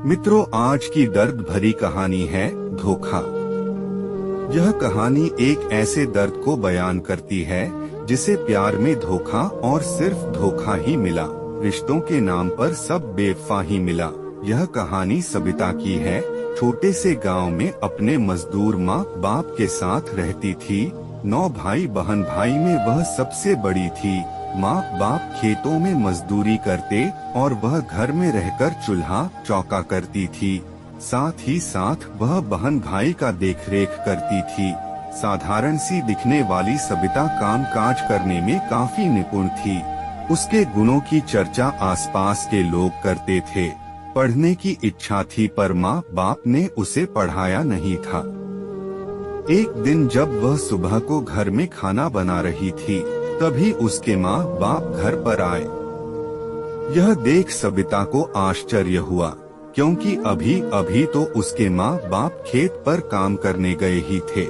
मित्रों, आज की दर्द भरी कहानी है धोखा। यह कहानी एक ऐसे दर्द को बयान करती है जिसे प्यार में धोखा और सिर्फ धोखा ही मिला। रिश्तों के नाम पर सब बेवफा ही मिला। यह कहानी सबिता की है। छोटे से गांव में अपने मजदूर माँ बाप के साथ रहती थी। 9 भाई बहन, भाई में वह सबसे बड़ी थी। माँ बाप खेतों में मजदूरी करते और वह घर में रहकर चूल्हा चौका करती थी। साथ ही साथ वह बहन भाई का देखरेख करती थी। साधारण सी दिखने वाली सबिता काम काज करने में काफी निपुण थी। उसके गुणों की चर्चा आसपास के लोग करते थे। पढ़ने की इच्छा थी पर माँ बाप ने उसे पढ़ाया नहीं था। एक दिन जब वह सुबह को घर में खाना बना रही थी, तभी उसके माँ बाप घर पर आए। यह देख सबिता को आश्चर्य हुआ, क्योंकि अभी अभी तो उसके माँ बाप खेत पर काम करने गए ही थे।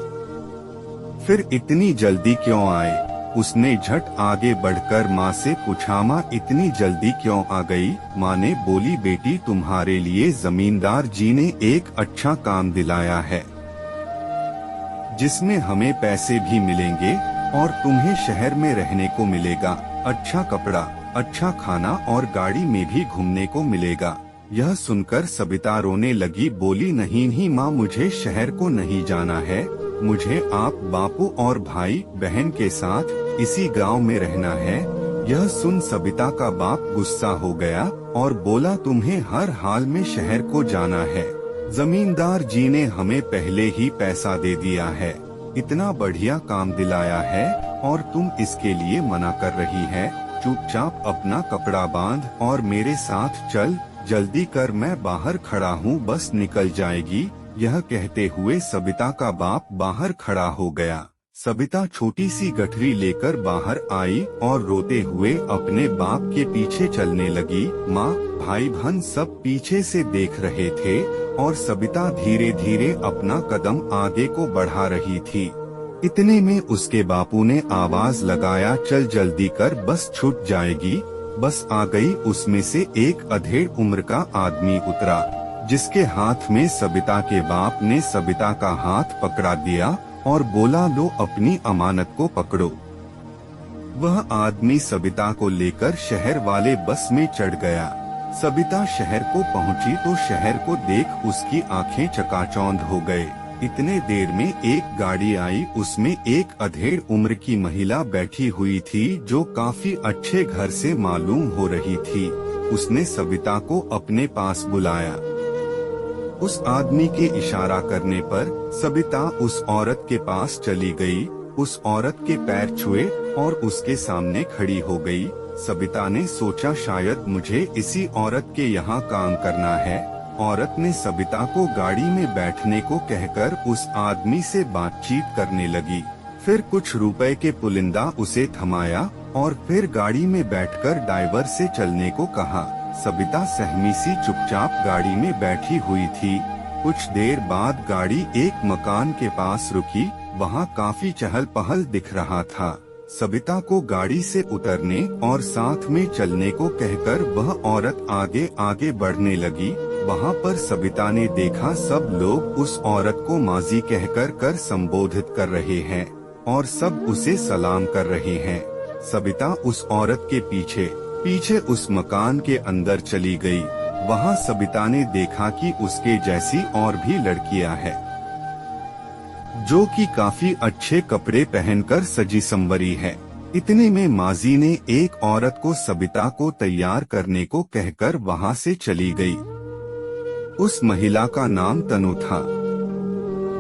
फिर इतनी जल्दी क्यों आए? उसने झट आगे बढ़कर माँ से पूछा, माँ इतनी जल्दी क्यों आ गई? माँ ने बोली, बेटी तुम्हारे लिए जमींदार जी ने एक अच्छा काम दिलाया है, जिसमें हमें पैसे भी मिलेंगे और तुम्हें शहर में रहने को मिलेगा। अच्छा कपड़ा, अच्छा खाना और गाड़ी में भी घूमने को मिलेगा। यह सुनकर सबिता रोने लगी। बोली, नहीं माँ, मुझे शहर को नहीं जाना है। मुझे आप बापू और भाई बहन के साथ इसी गांव में रहना है। यह सुन सबिता का बाप गुस्सा हो गया और बोला, तुम्हें हर हाल में शहर को जाना है। जमींदार जी ने हमें पहले ही पैसा दे दिया है, इतना बढ़िया काम दिलाया है और तुम इसके लिए मना कर रही है। चुपचाप अपना कपड़ा बांध और मेरे साथ चल। जल्दी कर, मैं बाहर खड़ा हूँ, बस निकल जाएगी। यह कहते हुए सबिता का बाप बाहर खड़ा हो गया। सबिता छोटी सी गठरी लेकर बाहर आई और रोते हुए अपने बाप के पीछे चलने लगी। माँ भाई बहन सब पीछे से देख रहे थे और सबिता धीरे धीरे अपना कदम आगे को बढ़ा रही थी। इतने में उसके बापू ने आवाज लगाया, चल जल्दी कर, बस छूट जाएगी। बस आ गई। उसमें से एक अधेड़ उम्र का आदमी उतरा, जिसके हाथ में सबिता के बाप ने सबिता का हाथ पकड़ा दिया और बोला, लो अपनी अमानत को पकड़ो। वह आदमी सबिता को लेकर शहर वाले बस में चढ़ गया। सबिता शहर को पहुंची तो शहर को देख उसकी आंखें चकाचौंध हो गए। इतने देर में एक गाड़ी आई। उसमें एक अधेड़ उम्र की महिला बैठी हुई थी, जो काफी अच्छे घर से मालूम हो रही थी। उसने सबिता को अपने पास बुलाया। उस आदमी के इशारा करने पर सबिता उस औरत के पास चली गई। उस औरत के पैर छुए और उसके सामने खड़ी हो गई। सबिता ने सोचा, शायद मुझे इसी औरत के यहाँ काम करना है। औरत ने सबिता को गाड़ी में बैठने को कहकर उस आदमी से बातचीत करने लगी। फिर कुछ रुपए के पुलिंदा उसे थमाया और फिर गाड़ी में बैठकर ड्राइवर से चलने को कहा। सबिता सहमी सी चुपचाप गाड़ी में बैठी हुई थी। कुछ देर बाद गाड़ी एक मकान के पास रुकी। वहाँ काफी चहल पहल दिख रहा था। सबिता को गाड़ी से उतरने और साथ में चलने को कहकर वह औरत आगे आगे बढ़ने लगी। वहाँ पर सबिता ने देखा, सब लोग उस औरत को माजी कहकर कर संबोधित कर रहे हैं और सब उसे सलाम कर रहे हैं। सबिता उस औरत के पीछे पीछे उस मकान के अंदर चली गई। वहाँ सबिता ने देखा कि उसके जैसी और भी लड़कियां हैं, जो कि काफी अच्छे कपड़े पहनकर सजी संवरी है। इतने में माजी ने एक औरत को सबिता को तैयार करने को कहकर वहाँ से चली गई। उस महिला का नाम तनु था।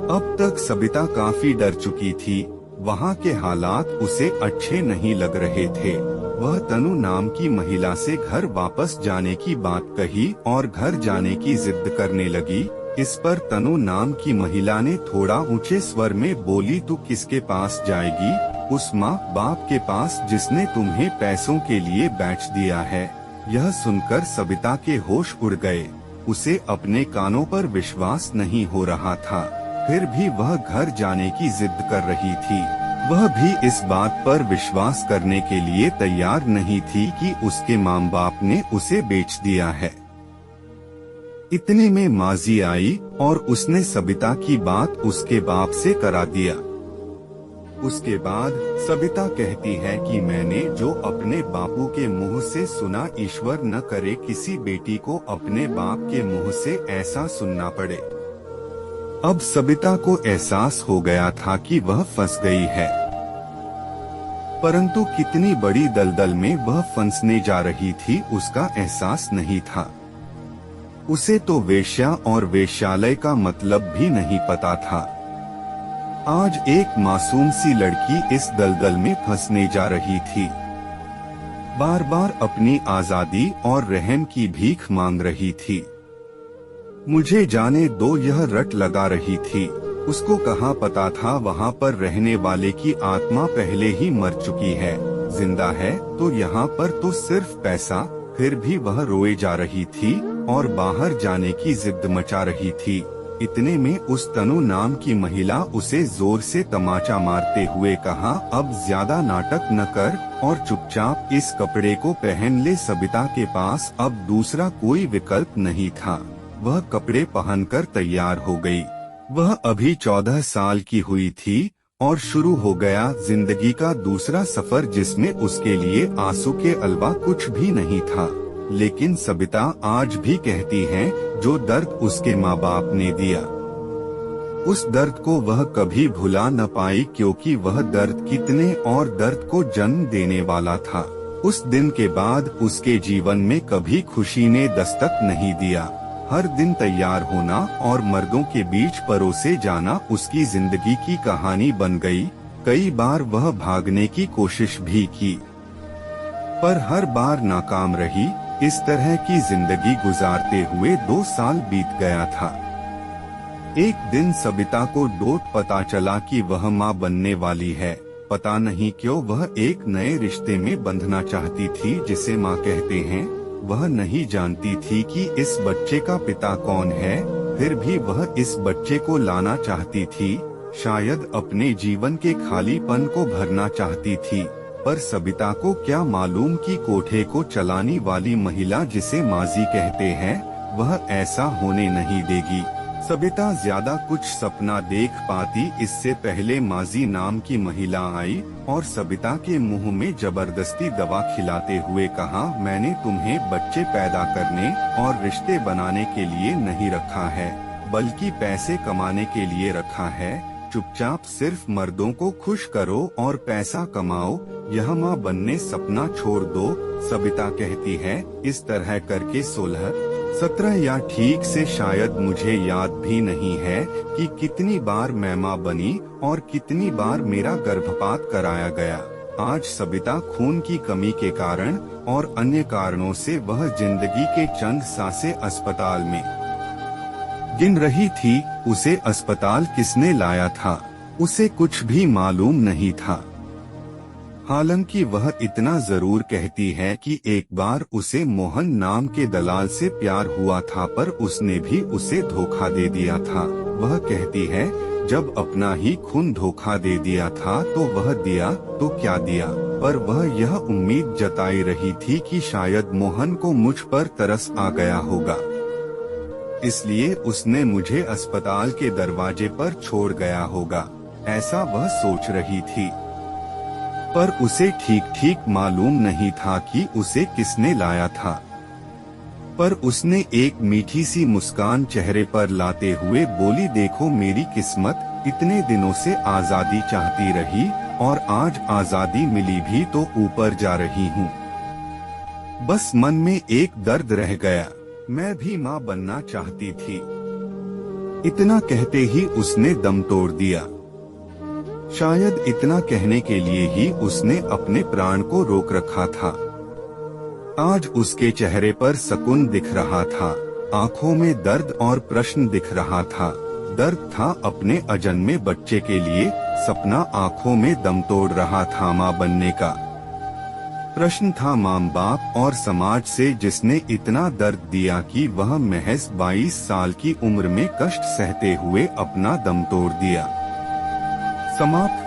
अब तक सबिता काफी डर चुकी थी। वहाँ के हालात उसे अच्छे नहीं लग रहे थे। वह तनु नाम की महिला से घर वापस जाने की बात कही और घर जाने की जिद करने लगी। इस पर तनु नाम की महिला ने थोड़ा ऊंचे स्वर में बोली, तू किसके पास जाएगी? उस माँ बाप के पास जिसने तुम्हें पैसों के लिए बेच दिया है। यह सुनकर सबिता के होश उड़ गए। उसे अपने कानों पर विश्वास नहीं हो रहा था। फिर भी वह घर जाने की जिद कर रही थी। वह भी इस बात पर विश्वास करने के लिए तैयार नहीं थी कि उसके माँ बाप ने उसे बेच दिया है। इतने में माजी आई और उसने सबिता की बात उसके बाप से करा दिया। उसके बाद सबिता कहती है कि मैंने जो अपने बापू के मुंह से सुना, ईश्वर न करे किसी बेटी को अपने बाप के मुंह से ऐसा सुनना पड़े। अब सबिता को एहसास हो गया था कि वह फंस गई है, परंतु कितनी बड़ी दलदल में वह फंसने जा रही थी उसका एहसास नहीं था। उसे तो वेश्या और वेश्यालय का मतलब भी नहीं पता था। आज एक मासूम सी लड़की इस दलदल में फंसने जा रही थी। बार बार अपनी आजादी और रहम की भीख मांग रही थी। मुझे जाने दो, यह रट लगा रही थी। उसको कहाँ पता था वहाँ पर रहने वाले की आत्मा पहले ही मर चुकी है, जिंदा है तो यहाँ पर तो सिर्फ पैसा। फिर भी वह रोए जा रही थी और बाहर जाने की जिद मचा रही थी। इतने में उस तनु नाम की महिला उसे जोर से तमाचा मारते हुए कहा, अब ज्यादा नाटक न कर और चुपचाप इस कपड़े को पहन ले। सबिता के पास अब दूसरा कोई विकल्प नहीं था। वह कपड़े पहनकर तैयार हो गई। वह अभी 14 साल की हुई थी और शुरू हो गया जिंदगी का दूसरा सफर, जिसमें उसके लिए आंसू के अलावा कुछ भी नहीं था। लेकिन सबिता आज भी कहती है, जो दर्द उसके माँ बाप ने दिया, उस दर्द को वह कभी भुला न पाई, क्योंकि वह दर्द कितने और दर्द को जन्म देने वाला था। उस दिन के बाद उसके जीवन में कभी खुशी ने दस्तक नहीं दिया। हर दिन तैयार होना और मर्दों के बीच परोसे जाना उसकी जिंदगी की कहानी बन गई। कई बार वह भागने की कोशिश भी की, पर हर बार नाकाम रही। इस तरह की जिंदगी गुजारते हुए 2 साल बीत गया था। एक दिन सबिता को डोट पता चला कि वह मां बनने वाली है। पता नहीं क्यों वह एक नए रिश्ते में बंधना चाहती थी, जिसे मां कहते हैं। वह नहीं जानती थी कि इस बच्चे का पिता कौन है, फिर भी वह इस बच्चे को लाना चाहती थी। शायद अपने जीवन के खालीपन को भरना चाहती थी, पर सबिता को क्या मालूम कि कोठे को चलाने वाली महिला, जिसे माजी कहते हैं, वह ऐसा होने नहीं देगी। सबिता ज्यादा कुछ सपना देख पाती इससे पहले माजी नाम की महिला आई और सबिता के मुंह में जबरदस्ती दवा खिलाते हुए कहा, मैंने तुम्हें बच्चे पैदा करने और रिश्ते बनाने के लिए नहीं रखा है, बल्कि पैसे कमाने के लिए रखा है। चुपचाप सिर्फ मर्दों को खुश करो और पैसा कमाओ, यह माँ बनने सपना छोड़ दो। सबिता कहती है, इस तरह करके 16-17 या ठीक से शायद मुझे याद भी नहीं है कि कितनी बार मैं माँ बनी और कितनी बार मेरा गर्भपात कराया गया। आज सबिता खून की कमी के कारण और अन्य कारणों से वह जिंदगी के चंद सांसें अस्पताल में गिन रही थी। उसे अस्पताल किसने लाया था, उसे कुछ भी मालूम नहीं था। हालांकि वह इतना जरूर कहती है कि एक बार उसे मोहन नाम के दलाल से प्यार हुआ था, पर उसने भी उसे धोखा दे दिया था। वह कहती है, जब अपना ही खून धोखा दे दिया था तो वह दिया तो क्या दिया, पर वह यह उम्मीद जताई रही थी कि शायद मोहन को मुझ पर तरस आ गया होगा, इसलिए उसने मुझे अस्पताल के दरवाजे पर छोड़ गया होगा, ऐसा वह सोच रही थी। पर उसे ठीक ठीक मालूम नहीं था कि उसे किसने लाया था। पर उसने एक मीठी सी मुस्कान चेहरे पर लाते हुए बोली, देखो मेरी किस्मत, इतने दिनों से आजादी चाहती रही और आज आजादी मिली भी तो ऊपर जा रही हूँ। बस मन में एक दर्द रह गया, मैं भी माँ बनना चाहती थी। इतना कहते ही उसने दम तोड़ दिया। शायद इतना कहने के लिए ही उसने अपने प्राण को रोक रखा था। आज उसके चेहरे पर सुकून दिख रहा था, आंखों में दर्द और प्रश्न दिख रहा था। दर्द था अपने अजन्मे बच्चे के लिए, सपना आंखों में दम तोड़ रहा था माँ बनने का। प्रश्न था माँ बाप और समाज से, जिसने इतना दर्द दिया कि वह महज 22 साल की उम्र में कष्ट सहते हुए अपना दम तोड़ दिया। समाप्त।